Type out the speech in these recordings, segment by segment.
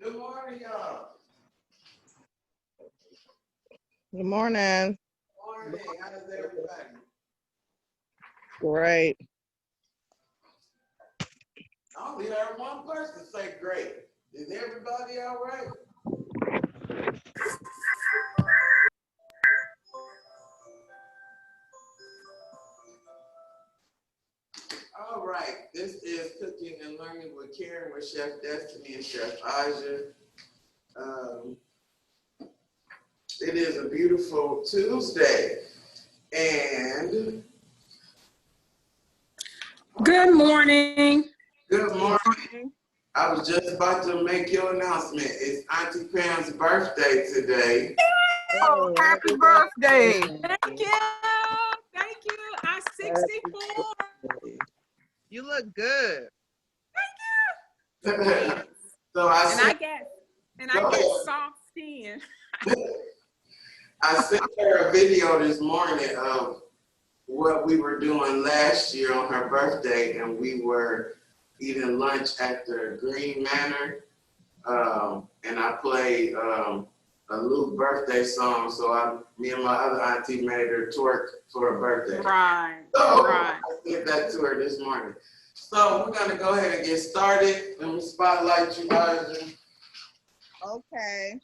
Good morning, y'all. Good morning. Morning. How's everybody? Great. I only heard one person say great. Is everybody all right? All right. This is Cooking and Learning with Karen with Chef Destiny and Chef Aysa. It is a beautiful Tuesday. And good morning. good morning. I was just about to make your announcement. It's Auntie Pam's birthday today. Oh, happy birthday. Thank you. Thank you. I'm 64. You look good. So I get soft skin. I sent her a video this morning of what we were doing last year on her birthday, and we were eating lunch at the Green Manor, and I played a Luke birthday song, so me and my other auntie made her twerk for her birthday. Right. So Right. I sent that to her this morning. So we're gonna go ahead and get started. Let me spotlight you guys. Okay.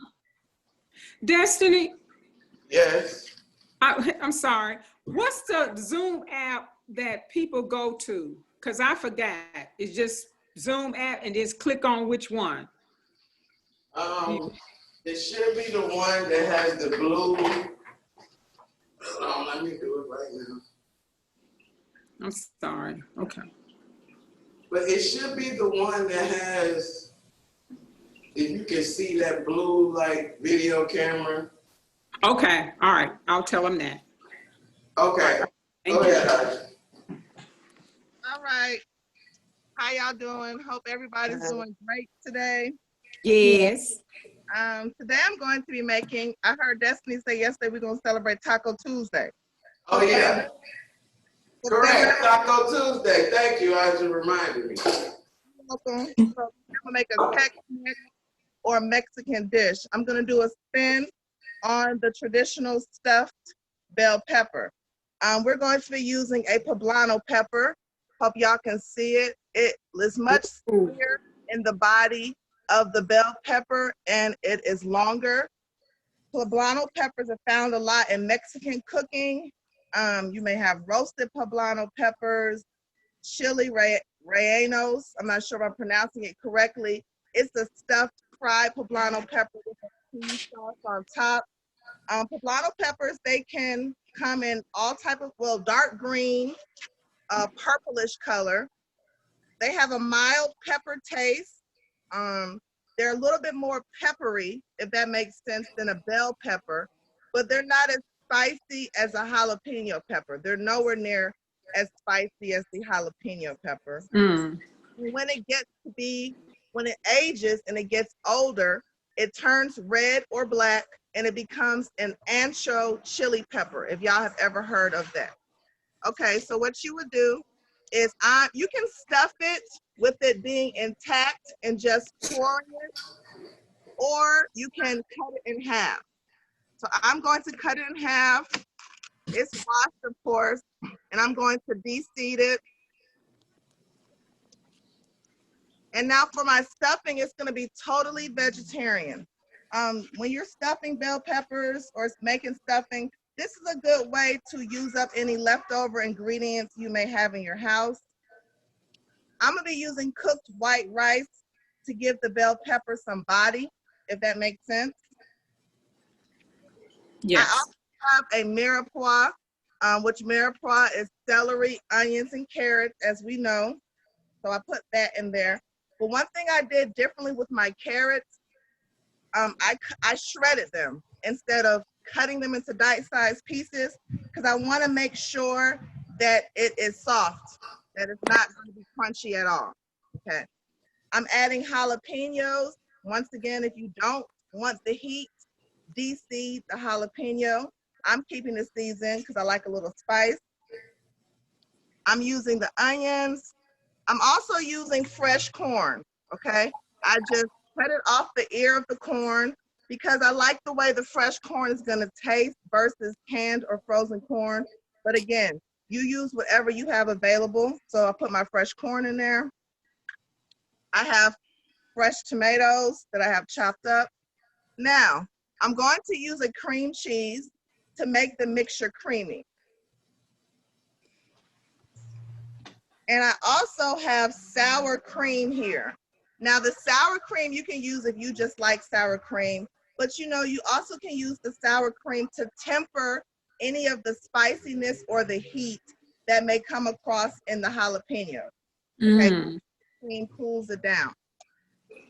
Destiny, Yes. I'm sorry. What's the Zoom app that people go to? Because I forgot. It's just Zoom app and just click on which one. It should be the one that has the blue. Hold on, let me do it right now. I'm sorry. Okay. But it should be the one that has, if you can see that blue like video camera. Okay. All right. I'll tell them that. Okay. Thank Go you. ahead. All right. How y'all doing? Hope everybody's doing great today. Yes. Today I'm going to be making, I heard Destiny say yesterday we're going to celebrate Taco Tuesday. Oh yeah. Correct. Taco Tuesday. Thank you. I just reminded me. Welcome. So I'm going to make a Tex-Mex or Mexican dish. I'm going to do a spin on the traditional stuffed bell pepper. We're going to be using a poblano pepper. Hope y'all can see it. It is much sweeter in the body of the bell pepper, and it is longer. Poblano peppers are found a lot in Mexican cooking. You may have roasted poblano peppers, chili rellenos. I'm not sure if I'm pronouncing it correctly. It's a stuffed fried poblano pepper with a cheese sauce on top. Poblano peppers, they can come in all type of, well, dark green, purplish color. They have a mild pepper taste. They're a little bit more peppery, if that makes sense, than a bell pepper, but they're not as spicy as a jalapeno pepper. They're nowhere near as spicy as the jalapeno pepper. When it ages and it gets older, it turns red or black and it becomes an ancho chili pepper, if y'all have ever heard of that. Okay, so what you would do is you can stuff it with it being intact and just pouring it, or you can cut it in half. So I'm going to cut it in half. It's washed, of course, and I'm going to de-seed it. And now for my stuffing, it's going to be totally vegetarian. When you're stuffing bell peppers or making stuffing, this is a good way to use up any leftover ingredients you may have in your house. I'm going to be using cooked white rice to give the bell pepper some body, if that makes sense. Yes. I also have a mirepoix, which mirepoix is celery, onions, and carrots, as we know. So I put that in there. But one thing I did differently with my carrots, I shredded them instead of cutting them into bite-sized pieces, because I want to make sure that it is soft, that it's not going to be crunchy at all. Okay. I'm adding jalapenos. Once again, if you don't want the heat, de-seed the jalapeno. I'm keeping the seeds in because I like a little spice. I'm using the onions. I'm also using fresh corn, okay? I just cut it off the ear of the corn because I like the way the fresh corn is gonna taste versus canned or frozen corn. But again, you use whatever you have available. So I put my fresh corn in there. I have fresh tomatoes that I have chopped up. Now, I'm going to use a cream cheese to make the mixture creamy. And I also have sour cream here. Now the sour cream you can use if you just like sour cream, but you know, you also can use the sour cream to temper any of the spiciness or the heat that may come across in the jalapeno. Okay, cream cools it down.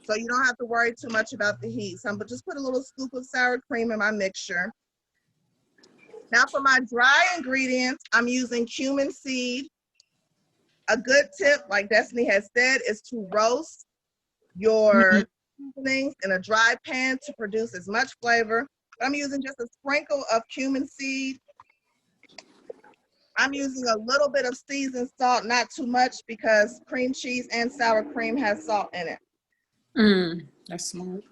So you don't have to worry too much about the heat. So I'm just put a little scoop of sour cream in my mixture. Now for my dry ingredients, I'm using cumin seed. A good tip, like Destiny has said, is to roast your seasonings in a dry pan to produce as much flavor. But I'm using just a sprinkle of cumin seed. I'm using a little bit of seasoned salt, not too much because cream cheese and sour cream has salt in it. That's smart.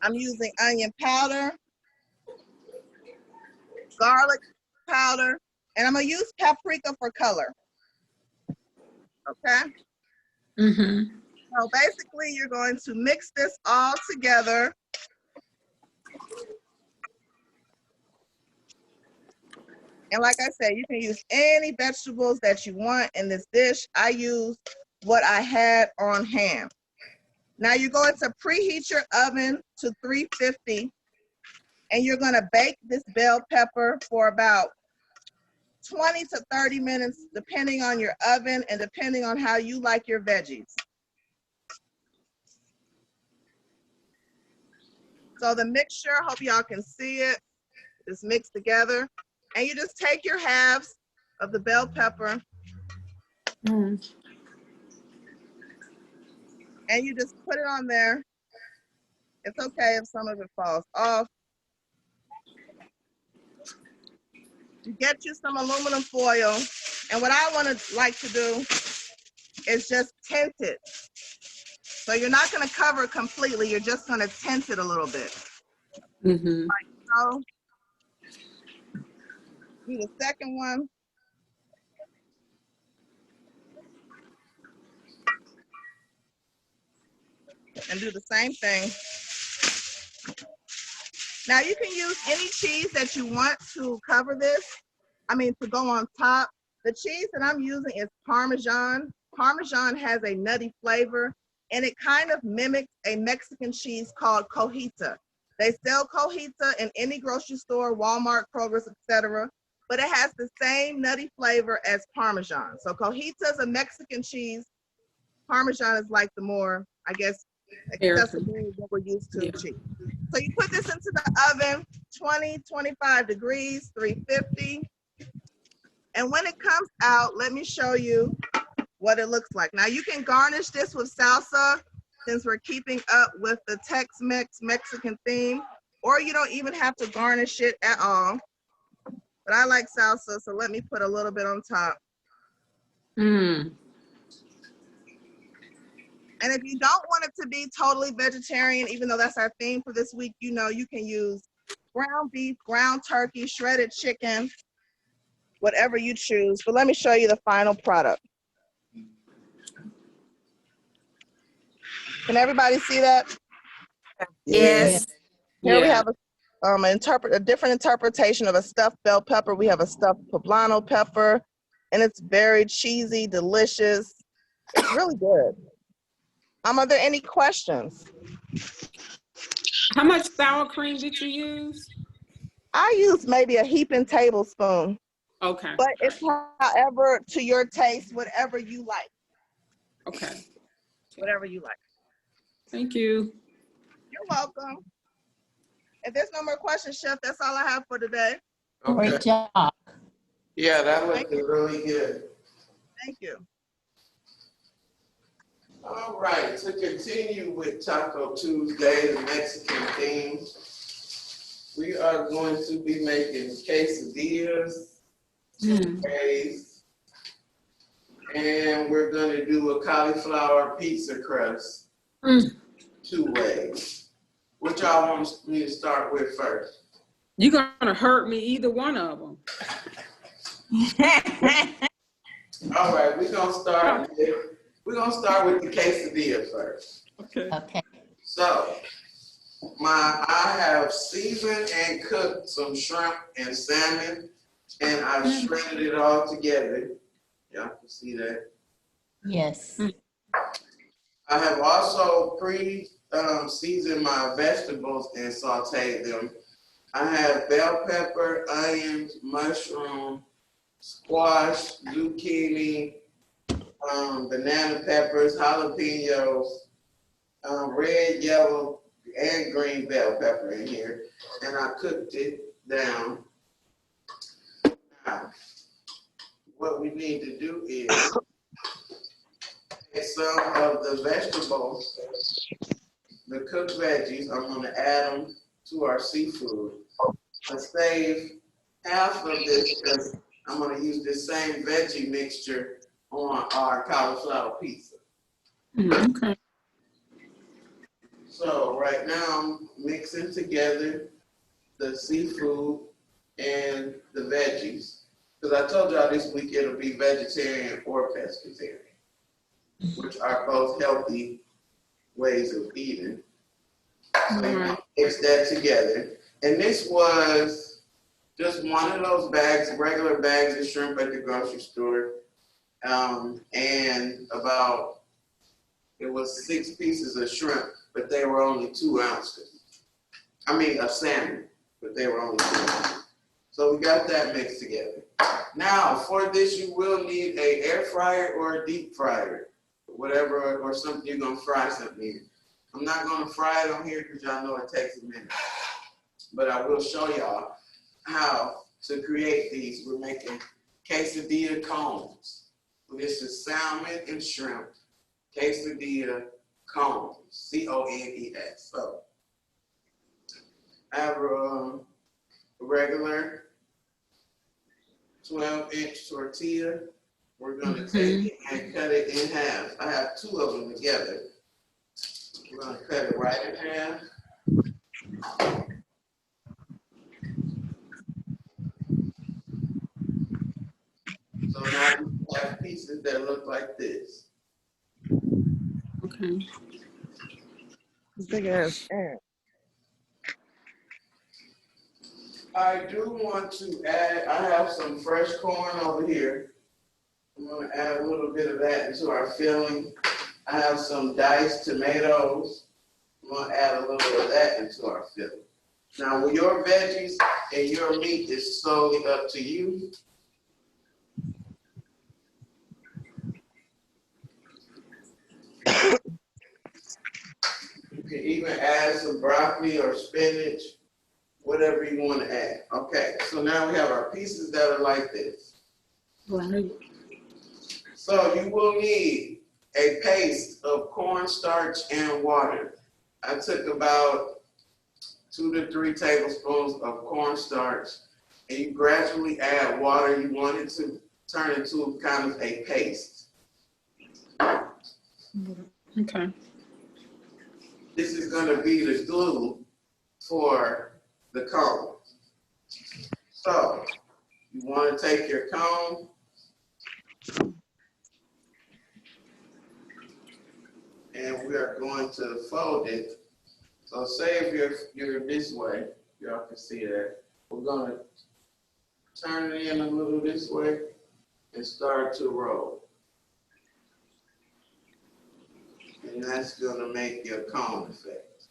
I'm using onion powder, garlic powder, and I'm gonna use paprika for color. Okay? So basically you're going to mix this all together. And like I said, you can use any vegetables that you want in this dish. I used what I had on hand. Now you're going to preheat your oven to 350 and you're gonna bake this bell pepper for about 20 to 30 minutes, depending on your oven and depending on how you like your veggies. So the mixture, hope y'all can see it, is mixed together. And you just take your halves of the bell pepper and you just put it on there. It's okay if some of it falls off. You get you some aluminum foil. And what I like to do is just tint it. So you're not gonna cover it completely, you're just gonna tint it a little bit. Like so. Do the second one. And do the same thing. Now you can use any cheese that you want to cover this. To go on top. The cheese that I'm using is Parmesan. Parmesan has a nutty flavor and it kind of mimics a Mexican cheese called cojita. They sell cojita in any grocery store, Walmart, Kroger's, etc. But it has the same nutty flavor as Parmesan. So cojita is a Mexican cheese. Parmesan is like the more, I guess, accessible what we're used to cheese. So you put this into the oven, 20, 25 degrees, 350. And when it comes out, let me show you what it looks like. Now you can garnish this with salsa since we're keeping up with the Tex-Mex Mexican theme, or you don't even have to garnish it at all. But I like salsa, so let me put a little bit on top. And if you don't want it to be totally vegetarian, even though that's our theme for this week, you can use ground beef, ground turkey, shredded chicken, whatever you choose. But let me show you the final product. Can everybody see that? Yes. Here we have a different interpretation of a stuffed bell pepper. We have a stuffed poblano pepper, and it's very cheesy, delicious. It's really good. Are there any questions? How much sour cream did you use? I use maybe a heaping tablespoon. Okay. But it's however to your taste, whatever you like. Okay. Whatever you like. Thank you. You're welcome. If there's no more questions, Chef, that's all I have for today. Okay. Great job. Yeah, that was really good. Thank you. All right, to continue with Taco Tuesday, the Mexican theme, we are going to be making quesadillas, tempes, and we're going to do a cauliflower pizza crust. two ways. What y'all want me to start with first? You're gonna hurt me either one of them. All right, we're gonna start with the quesadilla first. Okay. Okay. So, I have seasoned and cooked some shrimp and salmon, and I've shredded it all together. Y'all can see that. Yes. I have also seasoned my vegetables and sauteed them. I have bell pepper, onions, mushroom, squash, zucchini, banana peppers, jalapenos, red, yellow, and green bell pepper in here, and I cooked it down. Now, what we need to do is take some of the vegetables, the cooked veggies. I'm going to add them to our seafood. I save half of this because I'm going to use this same veggie mixture on our cauliflower pizza. Okay. So right now I'm mixing together the seafood and the veggies. Because I told y'all this week it'll be vegetarian or pescatarian, which are both healthy ways of eating. So you know, mix that together. And this was just one of those bags, regular bags of shrimp at the grocery store. And it was 6 pieces of shrimp, but they were only 2 ounces. Of salmon, but they were only 2 ounces. So we got that mixed together. Now, for this, you will need an air fryer or a deep fryer, whatever, or something you're gonna fry something in. I'm not gonna fry it on here because y'all know it takes a minute. But I will show y'all how to create these. We're making quesadilla cones. So this is salmon and shrimp quesadilla cones, C-O-N-E-S. So I have a regular 12-inch tortilla. We're gonna take it and cut it in half. I have 2 of them together. We're gonna cut it right in half. So now we have pieces that look like this. Okay. Big ass ant. I do want to add, I have some fresh corn over here. I'm gonna add a little bit of that into our filling. I have some diced tomatoes. I'm gonna add a little bit of that into our filling. Now, with your veggies and your meat is solely up to you. You can even add some broccoli or spinach, whatever you want to add. Okay, so now we have our pieces that are like this. Right. So you will need a paste of cornstarch and water. I took about 2 to 3 tablespoons of cornstarch, and you gradually add water. You want it to turn into kind of a paste. Okay. This is going to be the glue for the cone. So you want to take your cone, and we are going to fold it. So say if you're this way, y'all can see that. We're going to turn it in a little this way and start to roll. And that's going to make your cone effect.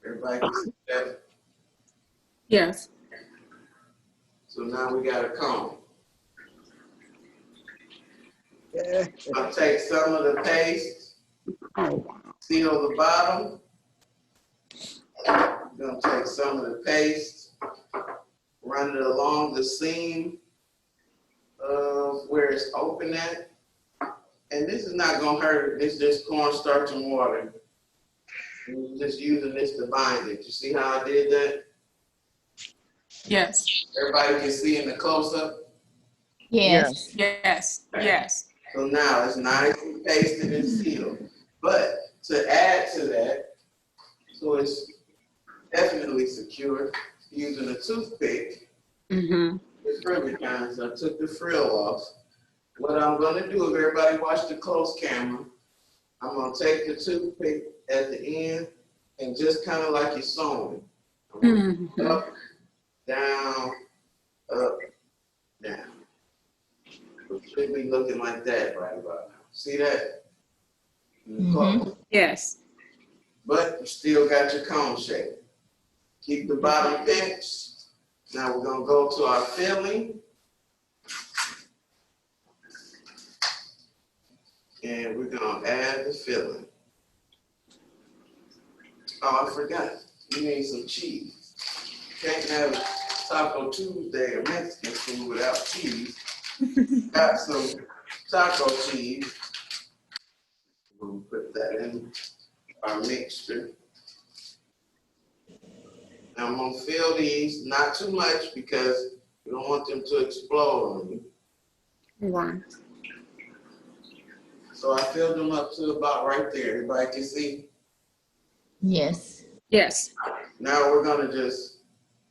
Everybody can see that? Yes. So now we got a cone. Yeah. I'll take some of the paste, seal the bottom. I'm going to take some of the paste, run it along the seam of where it's open at. And this is not going to hurt. This is just cornstarch and water. I'm just using this to bind it. You see how I did that? Yes. Everybody can see in the close-up? Yes. Yes. Yes. So now it's nice and pasted and sealed. But to add to really secure using a toothpick. Mm-hmm. The frilly kind, so I took the frill off. What I'm gonna do, if everybody watch the close camera, I'm gonna take the toothpick at the end and just kind of like you're sewing. Mm-hmm. Up, down, up, down. It should be looking like that right about now. See that? Mhm. Yes. But you still got your cone shape. Keep the bottom pinched. Now we're gonna go to our filling. And we're gonna add the filling. Oh, I forgot. You need some cheese. Can't have Taco Tuesday or Mexican food without cheese. Got some taco cheese. We'll put that in our mixture. Now I'm gonna fill these, not too much because we don't want them to explode on you. Right. So I filled them up to about right there. Everybody can see. Yes. Yes. Now we're gonna just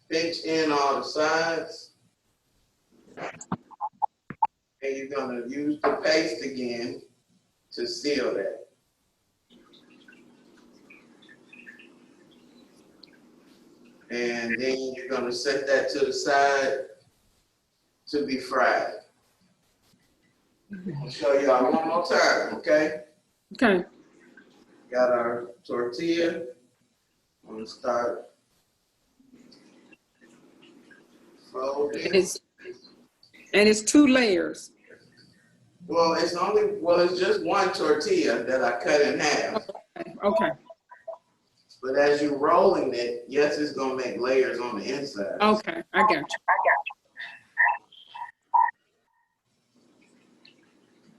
pinch in all the sides. And you're gonna use the paste again to seal that. And then you're gonna set that to the side to be fried. I'll show y'all one more time, okay? Okay. Got our tortilla. I'm gonna start folding. And it's 2 layers. Well, it's just one tortilla that I cut in half. Okay. But as you're rolling it, yes, it's gonna make layers on the inside. Okay. I got you.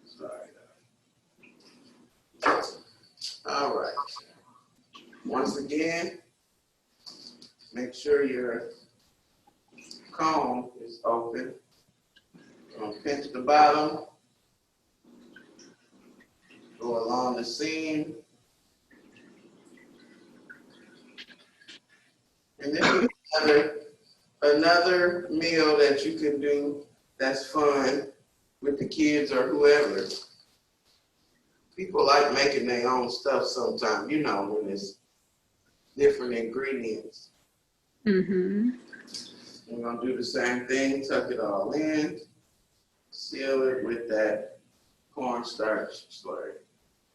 Sorry. All right. Once again, make sure your cone is open. Gonna pinch the bottom, go along the seam. And then another meal that you can do that's fun with the kids or whoever. People like making their own stuff sometimes, you know, when it's different ingredients. Mm-hmm. We're gonna do the same thing, tuck it all in, seal it with that cornstarch slurry.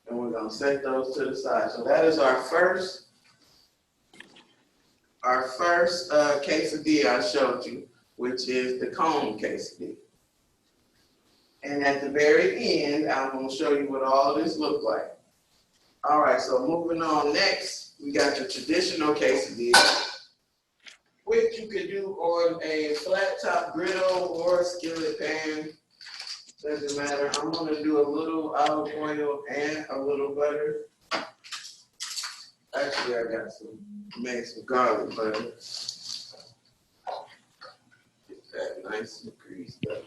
And we're gonna set those to the side. So that is our first quesadilla I showed you, which is the cone quesadilla. And at the very end, I'm gonna show you what all of this look like. All right, so moving on next, we got your traditional quesadilla, which you could do on a flat top griddle or a skillet pan. Doesn't matter. I'm gonna do a little olive oil and a little butter. Actually, I made some garlic butter. Get that nice and greased up.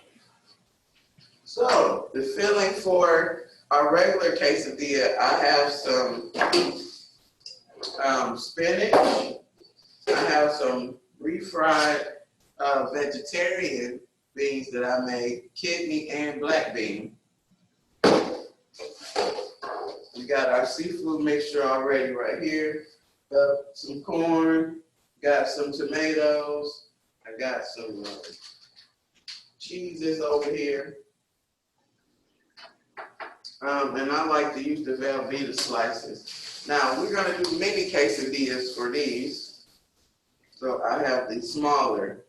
So the filling for our regular quesadilla, I have some spinach. I have some refried vegetarian beans that I made, kidney and black bean. We got our seafood mixture already right here. Some corn, got some tomatoes. I got some cheeses over here. And I like to use the Velveeta slices. Now, we're gonna do mini quesadillas for these. So I have the smaller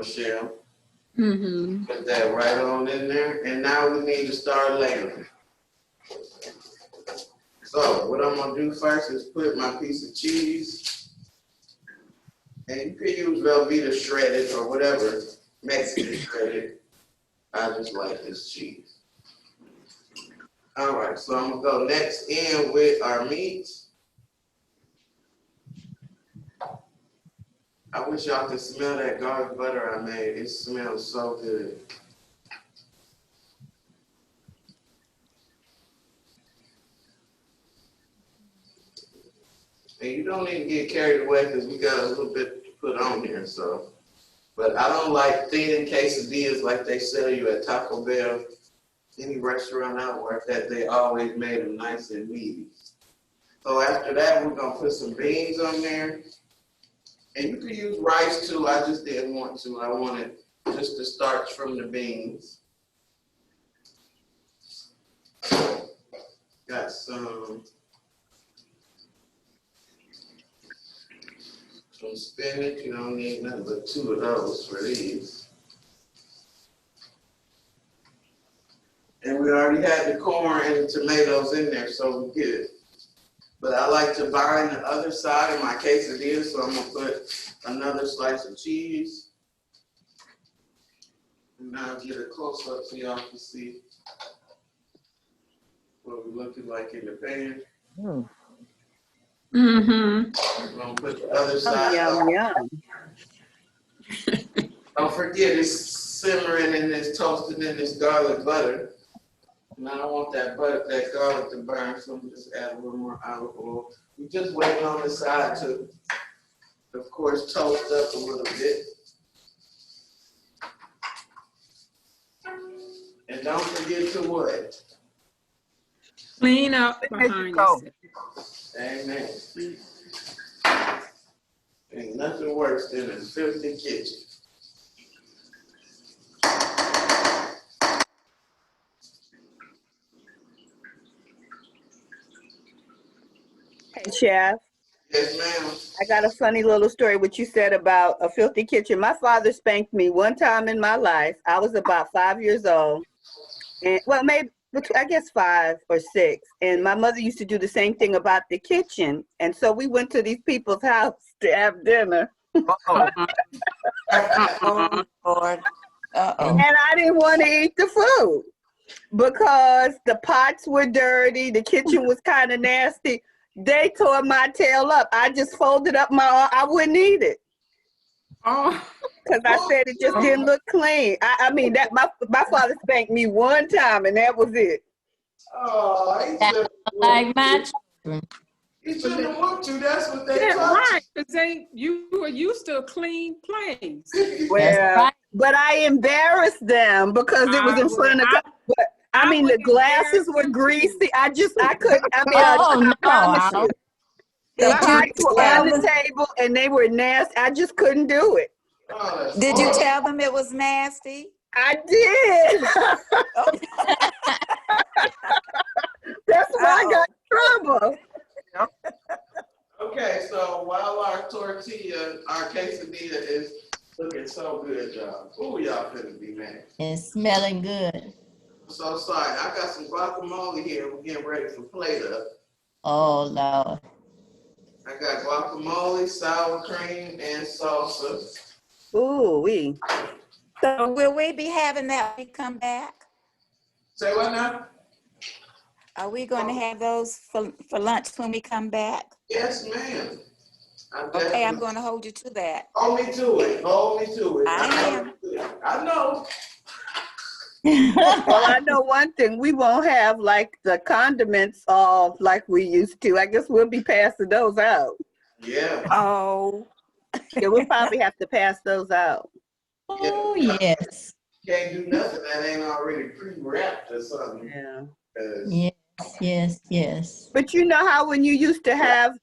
shell. Mm-hmm. Put that right on in there. And now we need to start layering. So what I'm gonna do first is put my piece of cheese. And you can use Velveeta shredded or whatever, Mexican shredded. I just like this cheese. All right, so I'm gonna go next in with our meat. I wish y'all could smell that garlic butter I made. It smells so good. And you don't need to get carried away because we got a little bit to put on here, so. But I don't like thin quesadillas like they sell you at Taco Bell. Any restaurant I worked at, they always made them nice and meaty. So after that, we're gonna put some beans on there. And you can use rice too, I just didn't want to. I wanted just the starch from the beans. Got some spinach. You don't need nothing but 2 of those for these. And we already had the corn and the tomatoes in there, so we're good. But I like to bind the other side of my quesadilla, so I'm gonna put another slice of cheese. And now I'll get a close up so y'all can see what we're looking like in the pan. Mm-hmm. We're gonna put the other side up. Yum. Don't forget it's simmering and it's toasted in this garlic butter. And I don't want that garlic to burn, so I'm just add a little more olive oil. We're just waiting on the side to, of course, toast up a little bit. And don't forget to what? Clean up behind yourself. Amen. Ain't nothing worse than a filthy kitchen. Hey, Chef, Yes, ma'am. I got a funny little story, what you said about a filthy kitchen. My father spanked me one time in my life. I was about 5 years old. And well, maybe, I guess 5 or 6. And my mother used to do the same thing about the kitchen. And so we went to these people's house to have dinner. Oh, Lord. Uh-oh. And I didn't want to eat the food because the pots were dirty. The kitchen was kind of nasty. They tore my tail up. I just folded up my arm. I wouldn't eat it. Oh. Because I said it just didn't look clean. I mean, that my father spanked me one time and that was it. Oh, he That's shouldn't like my children. He shouldn't have whooped you. That's what they Yeah, taught right, because you were used to a clean place. you. Well, right. but I embarrassed them because it was in front of. But I mean, the would glasses embarrass were them too. greasy. I couldn't. I mean, Oh, I no, promise I you, the Did pots you were tell on the them? table and they were nasty. I just couldn't do it. Oh, that's Did you horrible. tell them it was nasty? I did. That's why I got in trouble. Okay, so while our quesadilla is looking so good, y'all. Ooh, y'all finna be mad. It's smelling good. I'm so sorry. I got some guacamole here. We're getting ready for plate up. Oh, Lord. I got guacamole, sour cream, and salsa. Ooh, wee. So will we be having that when we come back? Say what now? Are we going to have those for lunch when we come back? Yes, ma'am. Okay, I'm going to hold you to that. Hold me to it. Hold me to it. I am. I know. Well, I know one thing. We won't have like the condiments all like we used to. I guess we'll be passing those out. Yeah. Oh, Yeah, we'll probably have to pass those out. Oh, yes. Can't do nothing that ain't already pre-wrapped or something. Yeah. Yes, yes, yes. But you know how when you used to have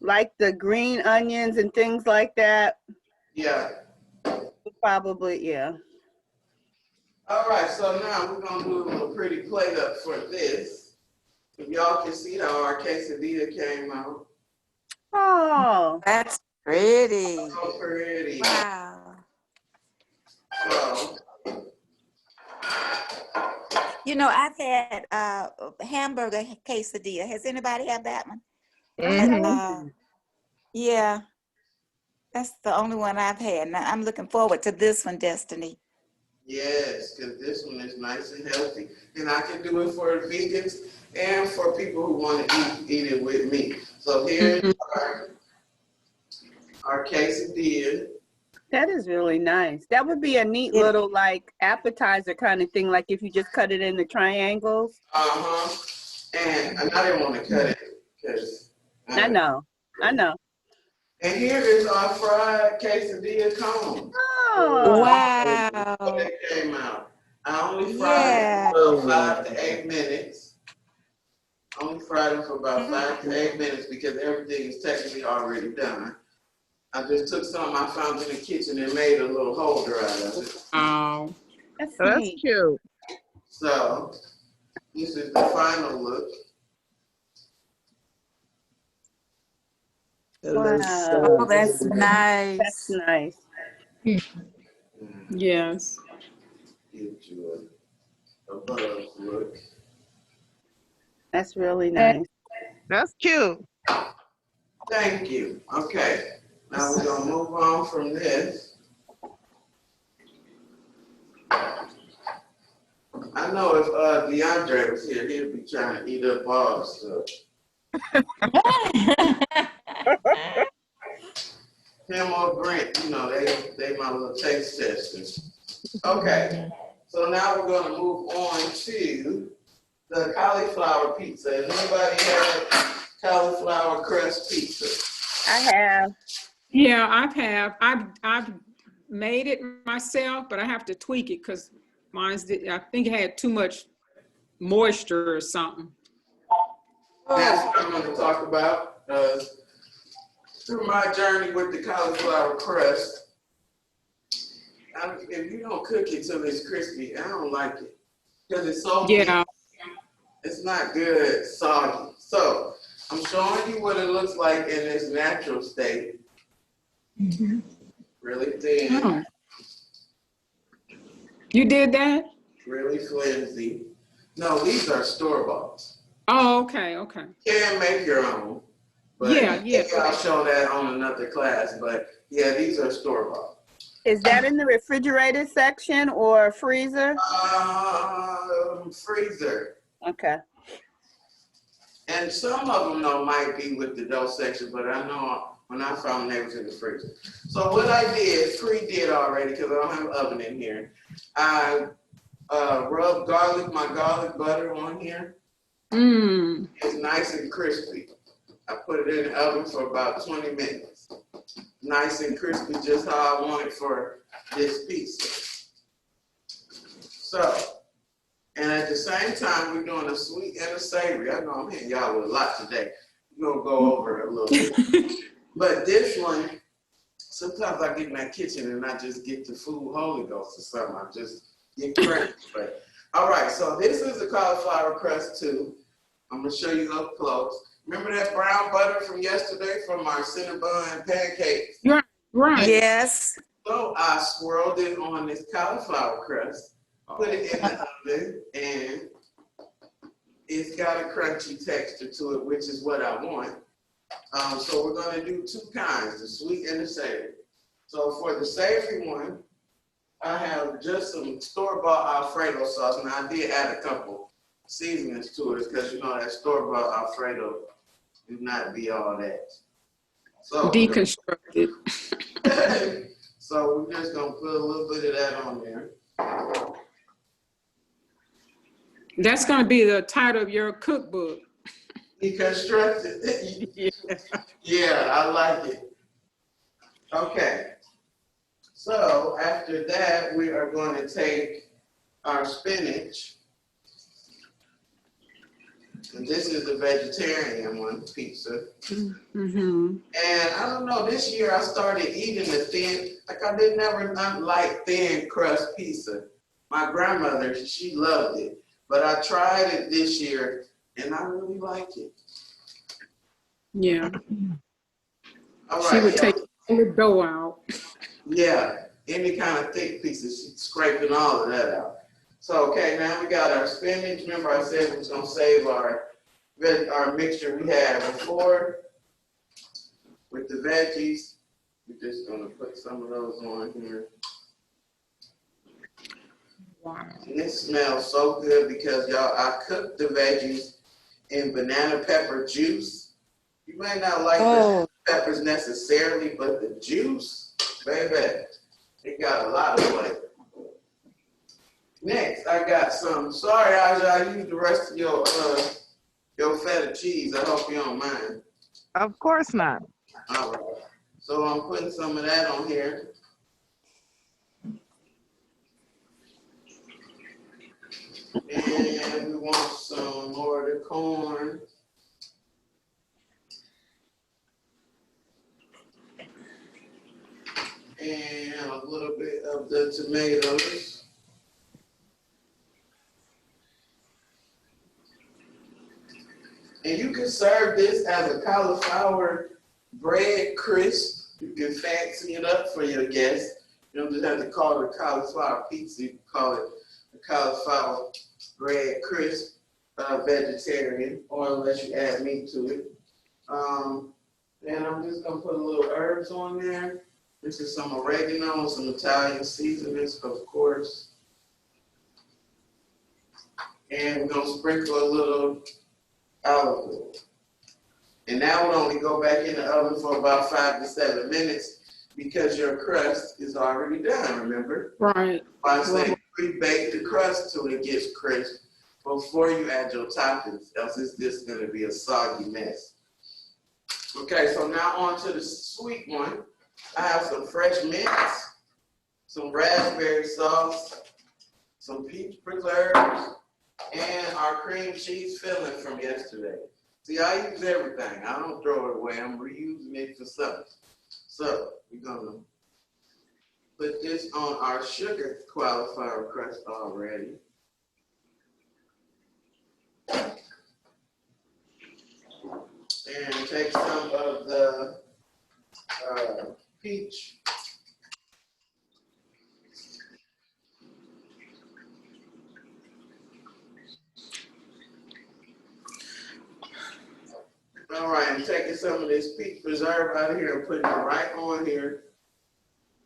like the green onions and things like that? Yeah. Probably, yeah. All right, so now we're gonna do a little pretty plate up for this. If y'all can see how our quesadilla came out. Oh, that's pretty. So pretty. Wow. So, You know, I've had hamburger quesadilla. Has anybody had that one? Yeah, that's the only one I've had. Now, I'm looking forward to this one, Destiny. yes, because this one is nice and healthy. And I can do it for vegans and for people who want to eat it with me. So here's our quesadilla. that is really nice. That would be a neat little like appetizer kind of thing, like if you just cut it into triangles. And I didn't want to cut it because I know. I know. And here is our fried quesadilla cone. Oh, When Wow. it came out. I only fried it Yeah. for about 5 to 8 minutes. Only fried it for about 5 to 8 minutes because everything is technically already done. I just took some I found in the kitchen and made a little holder out of it. Oh, that's That's neat. cute. So this is the final look. Wow. Oh, that's That's nice. nice. yes. Give you a above look. That's really nice. That's cute. Thank you. Okay. Now we're gonna move on from this. I know if DeAndre was here, he'd be trying to eat up all the stuff. Him or Brent, you know, they my little taste testers. Okay. So now we're gonna move on to the cauliflower pizza. Has anybody had cauliflower crust pizza? I have. Yeah, I've made it myself, but I have to tweak it because I think it had too much moisture or something. That's what I'm gonna talk about. Through my journey with the cauliflower crust, if you don't cook it till it's crispy, I don't like it because it's so Yeah. it's not good soggy. So I'm showing you what it looks like in its natural state. Really thin, Oh. You did that? really flimsy. No, these are store-bought. Oh, okay, okay. You can make your own, but Yeah. maybe I'll show that on another class. But yeah, these are store-bought. Is that in the refrigerated section or freezer? Freezer. Okay. And some of them though might be with the dough section, but I know when I found them, they was in the freezer. So what I pre-did already, because I don't have an oven in here, I rubbed my garlic butter on here. It's nice and crispy. I put it in the oven for about 20 minutes. Nice and crispy, just how I want it for this pizza. So, and at the same time, we're doing a sweet and a savory. I know I'm hitting y'all with a lot today. We're gonna go over it a little bit. But this one, sometimes I get in that kitchen and I just get the food Holy Ghost or something. I just get crazy. But all right, so this is the cauliflower crust too. I'm gonna show you up close. Remember that brown butter from yesterday from our Cinnabon pancakes? Right. Yes. So I swirled it on this cauliflower crust, put it in the oven, and it's got a crunchy texture to it, which is what I want. So we're gonna do two kinds, the sweet and the savory. So for the savory one, I have just some store-bought Alfredo sauce. Now I did add a couple seasonings to it because you know that store-bought Alfredo do not be all that. So Deconstructed. so we're just gonna put a little bit of that on there. That's going to be the title of your cookbook. Deconstructed. Yeah. Yeah, I like it. Okay. So after that, we are going to take our spinach. And this is the vegetarian one, pizza. Mm-hmm. And I don't know, this year I started eating the thin, like I did never not like thin crust pizza. My grandmother, she loved it. But I tried it this year and I really like it. Yeah. All She right. would take the dough out. Yeah, any kind of thick pieces, she's scraping all of that out. So, okay, now we got our spinach. Remember I said we was gonna save our mixture we had before with the veggies. We're just gonna put some of those on here. Wow. And it smells so good because y'all, I cooked the veggies in banana pepper juice. You may not like the peppers necessarily, but the juice, baby, it got a lot of flavor. Next, I got some. Sorry, Aysa, I used the rest of your feta cheese. I hope you don't mind. Of course not. All right. So I'm putting some of that on here. And we want some more of the corn. And a little bit of the tomatoes. And you can serve this as a cauliflower bread crisp. You can fancy it up for your guests. You don't just have to call it a cauliflower pizza. You can call it a cauliflower bread crisp, vegetarian, or unless you add meat to it. And I'm just gonna put a little herbs on there. This is some oregano and some Italian seasonings, of course. And we're gonna sprinkle a little olive oil. And that will only go back in the oven for about 5 to 7 minutes because your crust is already done, remember? Right. I say pre-bake the crust till it gets crisp before you add your toppings, else it's just gonna be a soggy mess. Okay, so now on to the sweet one. I have some fresh mints, some raspberry sauce, some peach preserves, and our cream cheese filling from yesterday. See, I use everything. I don't throw it away. I'm reusing it for something. So we're gonna put this on our sugar cauliflower crust already. And take some of the peach. All right, I'm taking some of this peach preserve out of here and putting it right on here.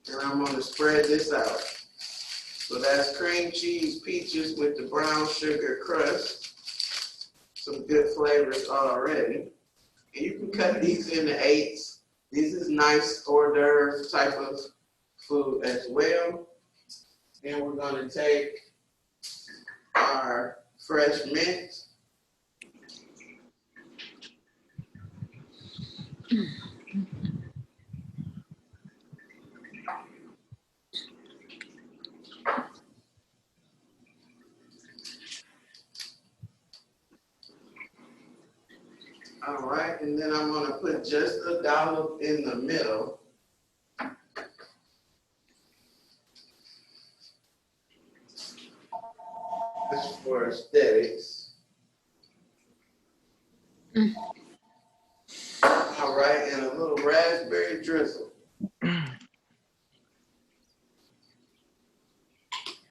And I'm gonna spread this out. So that's cream cheese peaches with the brown sugar crust. Some good flavors already. And you can cut these into eighths. This is nice hors d'oeuvre type of food as well. And we're gonna take our fresh mint. All right, and then I'm gonna put just a dollop in the middle. Just for aesthetics. All right, and a little raspberry drizzle.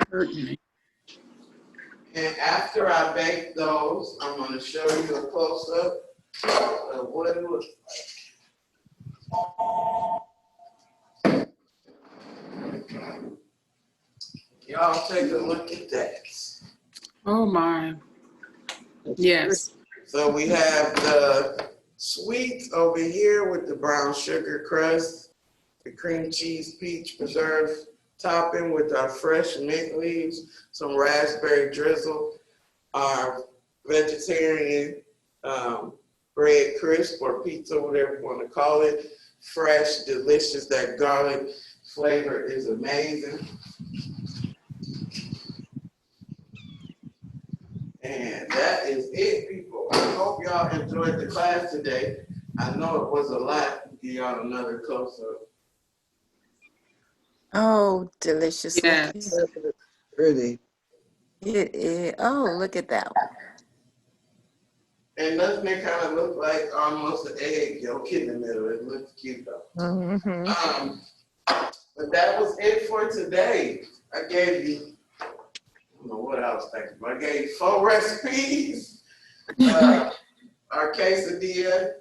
Hurting me. And after I bake those, I'm gonna show you a close-up of what it looks like. Y'all take a look at that. Oh my. Yes. So we have the sweets over here with the brown sugar crust, the cream cheese peach preserve topping with our fresh mint leaves, some raspberry drizzle, our vegetarian bread crisp or pizza, whatever you want to call it. Fresh, delicious. That garlic flavor is amazing. And that is it, people. I hope y'all enjoyed the class today. I know it was a lot. Give y'all another close-up. Oh, delicious. Yes. Pretty. Oh, look at that one. And doesn't it kind of look like almost an egg yolk in the middle? It looks cute though. Mm-hmm. But that was it for today. I gave you, I don't know what I was thinking, but I gave you 4 recipes. Our quesadilla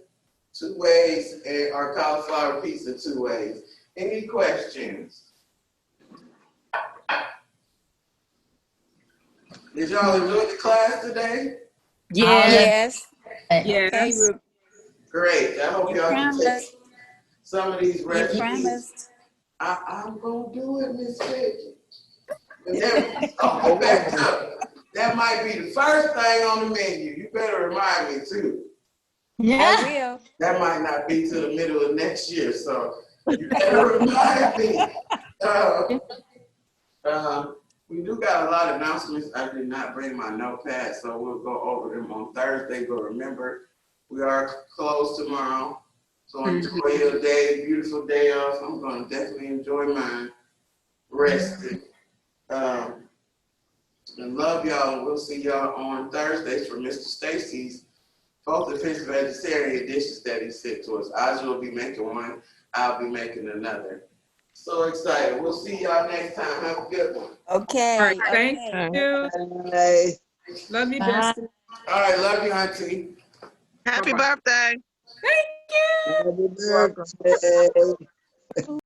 2 ways and our cauliflower pizza 2 ways. Any questions? Did y'all enjoy the class today? Yes. Yes. Okay, Great. I hope you y'all can take promised. some of these You recipes. promised. I'm gonna do it, Miss Peggy. And then I'll go back up. That might be the first thing on the menu. You better remind me too. Yeah. I will. That might not be to the middle of next year, so you better remind me. We do got a lot of announcements. I did not bring my notepad, so we'll go over them on Thursday. But remember, we are closed tomorrow. So enjoy your day, beautiful day off. I'm gonna definitely enjoy mine. Resting. And love y'all. And we'll see y'all on Thursdays for Mr. Stacy's both offensive vegetarian dishes that he sent to us. Aja will be making one. I'll be making another. So excited. We'll see y'all next time. Have a good one. Okay. All right, thank okay. you. Bye. Love you, Bye. Destiny. All right. Love you, auntie. Happy Bye-bye. birthday. Thank you. Happy You're welcome. birthday.